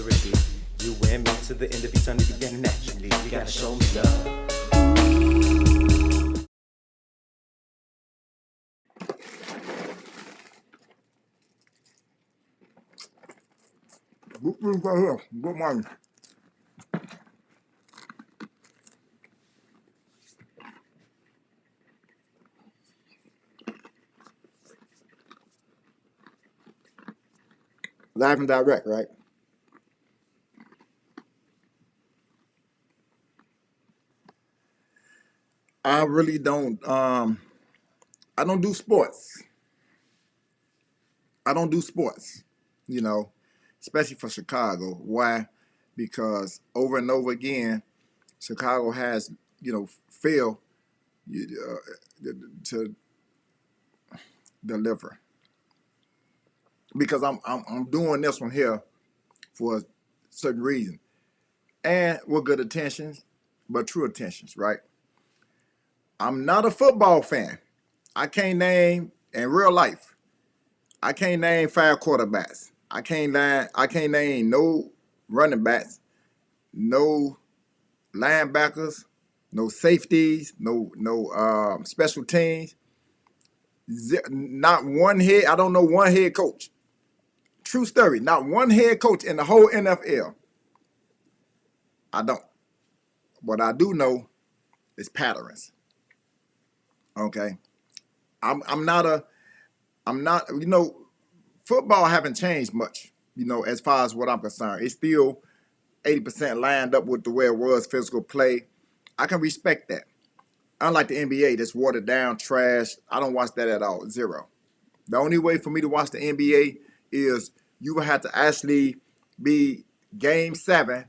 whether it be you and me to the end of eternity beginning naturally. You gotta show me love. Good morning. Live and direct, right? I really don't. I don't do sports. I don't do sports. You know, especially for Chicago. Why? Because over and over again, Chicago has failed to deliver. Because I'm doing this one here for a certain reason, and with good intentions, but true intentions, right? I'm not a football fan. I can't name in real life. I can't name 5 quarterbacks. I can't name no running backs, no linebackers, no safeties, no special teams. Not one head. I don't know one head coach. True story. Not one head coach in the whole NFL. I don't. What I do know is patterns. Okay. I'm not a. I'm not. Football haven't changed much. As far as what I'm concerned, it's still 80% lined up with the way it was physical play. I can respect that. Unlike the NBA, that's watered down, trash. I don't watch that at all. Zero. The only way for me to watch the NBA is you would have to actually be game 7,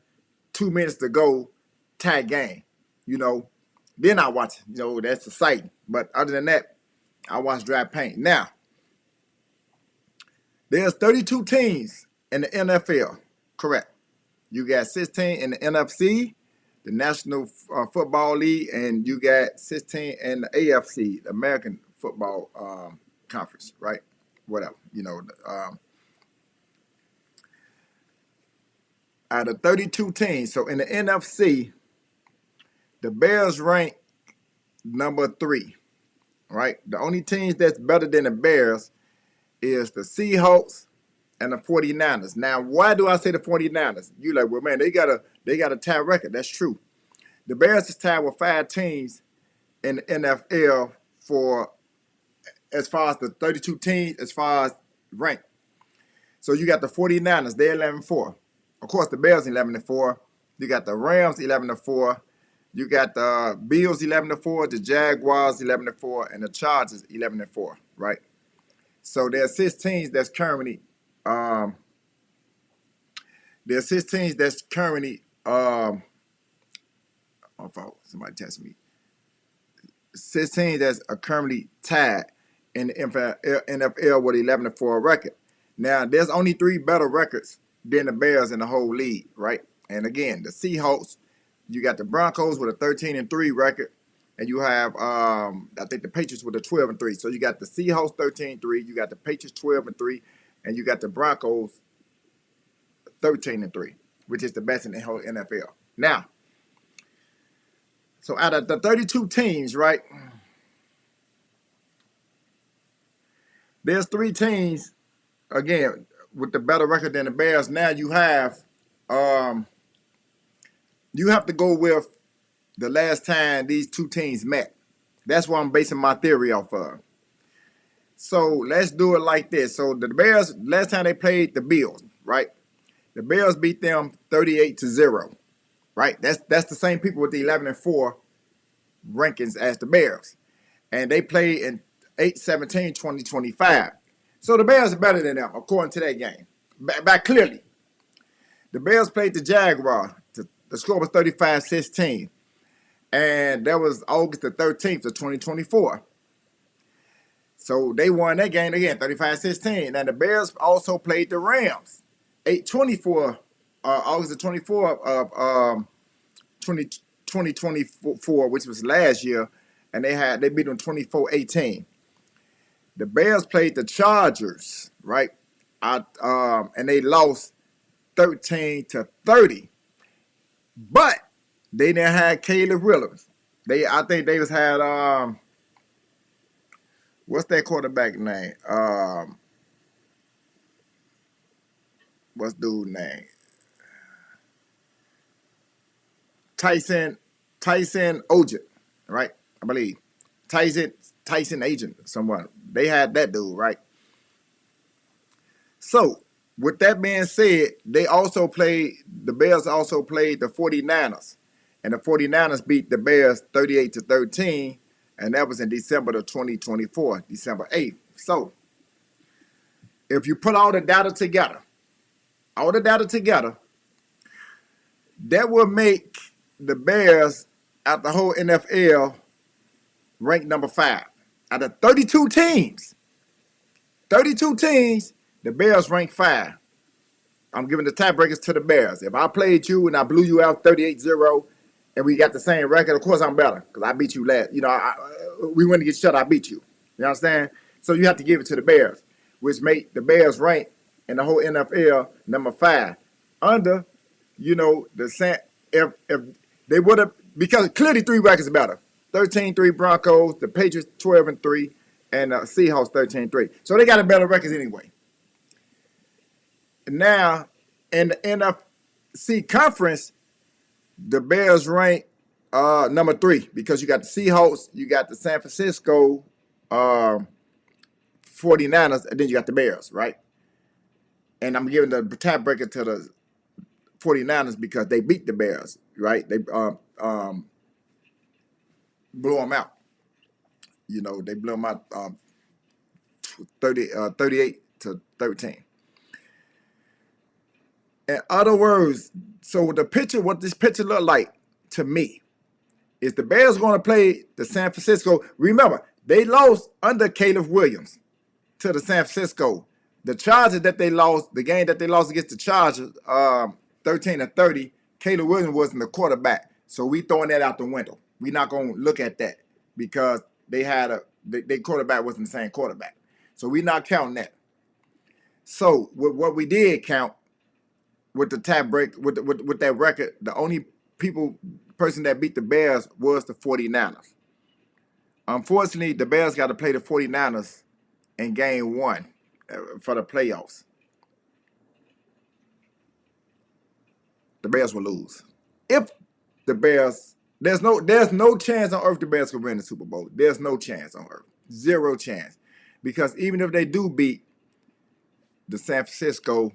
2 minutes to go, tie game. Then I watch it. That's exciting. But other than that, I watch dry paint. Now, there's 32 teams in the NFL. Correct. You got 16 in the NFC, the National Football League, and you got 16 in the AFC, the American Football Conference, right? Whatever. Out of 32 teams, so in the NFC, the Bears rank number 3, right? The only teams that's better than the Bears is the Seahawks and the 49ers. Now, why do I say the 49ers? You like, well, man, they got a tie record. That's true. The Bears is tied with 5 teams in the NFL for as far as the 32 teams, as far as rank. So you got the 49ers, they're 11-4. Of course, the Bears 11-4. You got the Rams 11-4. You got the Bills 11-4, the Jaguars 11-4, and the Chargers 11-4, right? So there's 6 teams that's currently my fault. Somebody text me. 16 that's are currently tied in the NFL with 11-4 record. Now, there's only 3 better records than the Bears in the whole league, right? And again, the Seahawks, you got the Broncos with a 13-3 record, and you have I think the Patriots with a 12-3. So you got the Seahawks 13-3, you got the Patriots 12-3, and you got the Broncos 13-3, which is the best in the whole NFL. Now, so out of the 32 teams, right, there's 3 teams, again, with the better record than the Bears. Now you have to go with the last time these 2 teams met. That's what I'm basing my theory off of. So let's do it like this. So the Bears, last time they played the Bills, right? The Bears beat them 38-0, right? That's the same people with the 11-4 rankings as the Bears. And they played in 8-17-2025. So the Bears are better than them, according to that game. Back clearly. The Bears played the Jaguars. The score was 35-16. And that was August the 13th of 2024. So they won that game again, 35-16. Now the Bears also played the Rams. 8-24, August the 24th of 2024, which was last year. And they beat them 24-18. The Bears played the Chargers, right? And they lost 13-30. But they didn't have Caleb Williams. I think they had what's that quarterback name? What's dude's name? Tyson Ogent, right? I believe Tyson Agent, someone. They had that dude, right? So with that being said, the Bears also played the 49ers. And the 49ers beat the Bears 38-13, and that was in December of 2024, December 8th. So if you put all the data together, that will make the Bears out the whole NFL rank number 5. Out of 32 teams, the Bears rank 5. I'm giving the tiebreakers to the Bears. If I played you and I blew you out 38-0 and we got the same record, of course I'm better because I beat you last. We went to get shut, I beat you. You understand? So you have to give it to the Bears, which make the Bears rank in the whole NFL number 5. Under, if they would have, because clearly 3 records better. 13-3 Broncos, the Patriots 12-3, and Seahawks 13-3. So they got a better record anyway. Now, in the NFC conference, the Bears rank number 3 because you got the Seahawks, you got the San Francisco 49ers, and then you got the Bears, right? And I'm giving the tiebreaker to the 49ers because they beat the Bears, right? They blew them out. They blew them out 38-13. In other words, so what this picture look like to me is the Bears going to play the San Francisco. Remember, they lost under Caleb Williams to the San Francisco. The Chargers that they lost, the game that they lost against the Chargers, 13-30, Caleb Williams wasn't the quarterback. So we throwing that out the window. We're not going to look at that because their quarterback wasn't the same quarterback. So we're not counting that. So what we did count with the tie break, with that record, the only person that beat the Bears was the 49ers. Unfortunately, the Bears got to play the 49ers in game 1 for the playoffs. The Bears will lose. If the Bears, there's no chance on earth the Bears can win the Super Bowl. There's no chance on earth. 0 chance. Because even if they do beat the San Francisco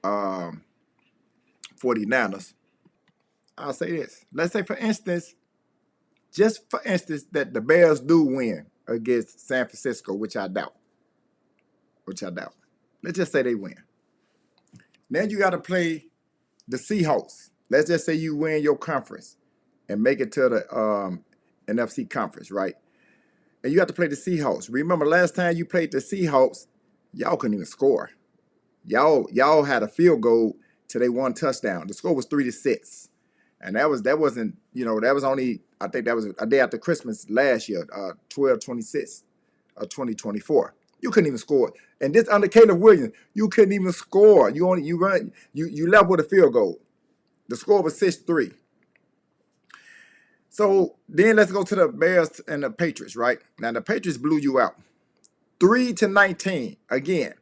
49ers, I'll say this. Let's say, for instance, that the Bears do win against San Francisco, which I doubt. Let's just say they win. Then you got to play the Seahawks. Let's just say you win your conference and make it to the NFC conference, right? And you have to play the Seahawks. Remember, last time you played the Seahawks, y'all couldn't even score. Y'all had a field goal till they won touchdown. The score was 3-6. And that was only, I think that was a day after Christmas last year, 12/26 of 2024. You couldn't even score. And this under Caleb Williams, you couldn't even score. You left with a field goal. The score was 6-3. So then let's go to the Bears and the Patriots, right? Now the Patriots blew you out. 3-19. Again,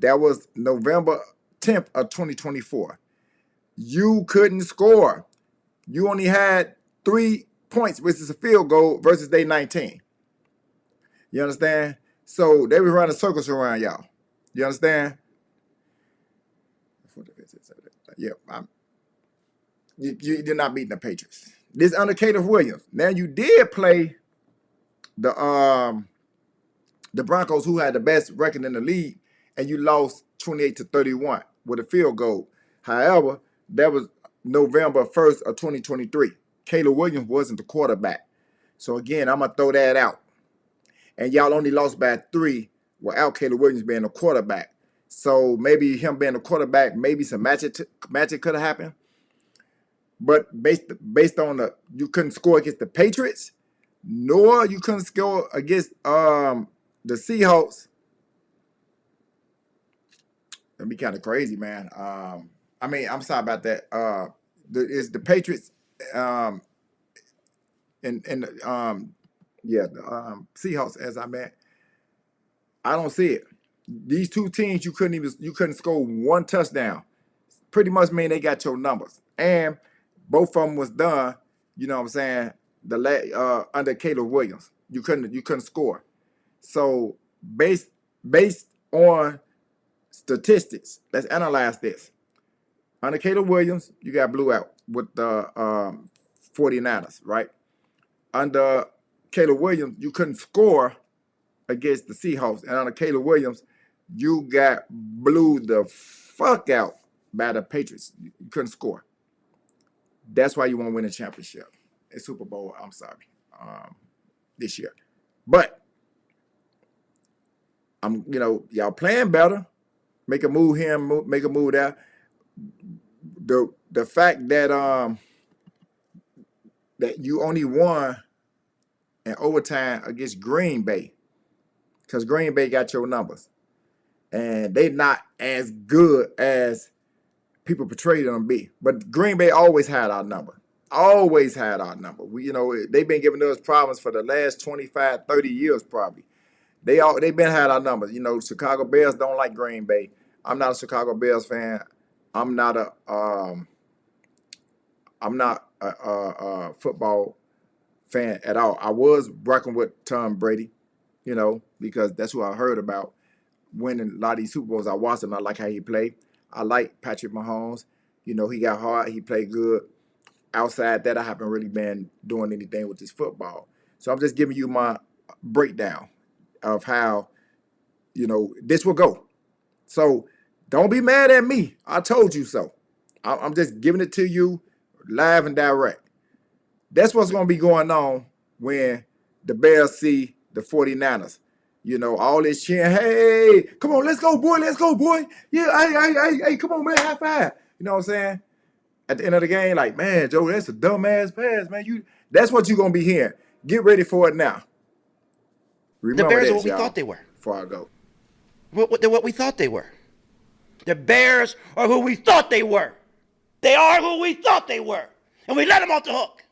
that was November 10th of 2024. You couldn't score. You only had 3 points, which is a field goal, versus they 19. You understand? So they were running circles around y'all. You understand? Yeah, you're not beating the Patriots. This under Caleb Williams. Now you did play the Broncos, who had the best record in the league, and you lost 28-31 with a field goal. However, that was November 1st of 2023. Caleb Williams wasn't the quarterback. So again, I'm gonna throw that out. And y'all only lost by 3 without Caleb Williams being the quarterback. So maybe him being the quarterback, maybe some magic could have happened. But based on you couldn't score against the Patriots, nor you couldn't score against the Seahawks. It'd be kind of crazy, man. I mean, I'm sorry about that. Is the Patriots um, and yeah, the Seahawks, as I meant. I don't see it. These two teams, you couldn't score one touchdown. Pretty much mean they got your numbers, and both of them was done. You know what I'm saying? Under Caleb Williams, you couldn't score. So based on statistics, let's analyze this. Under Caleb Williams, you got blew out with the 49ers, right? Under Caleb Williams, you couldn't score against the Seahawks. And under Caleb Williams, you got blew the fuck out by the Patriots. You couldn't score. That's why you won't win a championship. A Super Bowl, I'm sorry, this year. But y'all playing better. Make a move here, make a move there. The fact that that you only won in overtime against Green Bay, because Green Bay got your numbers, and they not as good as people portray them to be. But Green Bay always had our number. Always had our number. They've been giving us problems for the last 25, 30 years probably. They've been had our numbers. Chicago Bears don't like Green Bay. I'm not a Chicago Bears fan. I'm not a football fan at all. I was rocking with Tom Brady, because that's who I heard about winning a lot of these Super Bowls. I watched him. I like how he played. I like Patrick Mahomes. He got hard. He played good. Outside that, I haven't really been doing anything with this football. So I'm just giving you my breakdown of how, this will go. So don't be mad at me. I told you so. I'm just giving it to you live and direct. That's what's going to be going on when the Bears see the 49ers. All this cheering. Hey, come on, let's go, boy. Let's go, boy. Yeah, hey, come on, man, high five. You know what I'm saying? At the end of the game, like, man, Joe, that's a dumbass pass, man. That's what you're going to be hearing. Get ready for it now. The Remember Bears are that, what we y'all, thought they were. before I go. They're what we thought they were. The Bears are who we thought they were. They are who we thought they were. And we let them off the hook.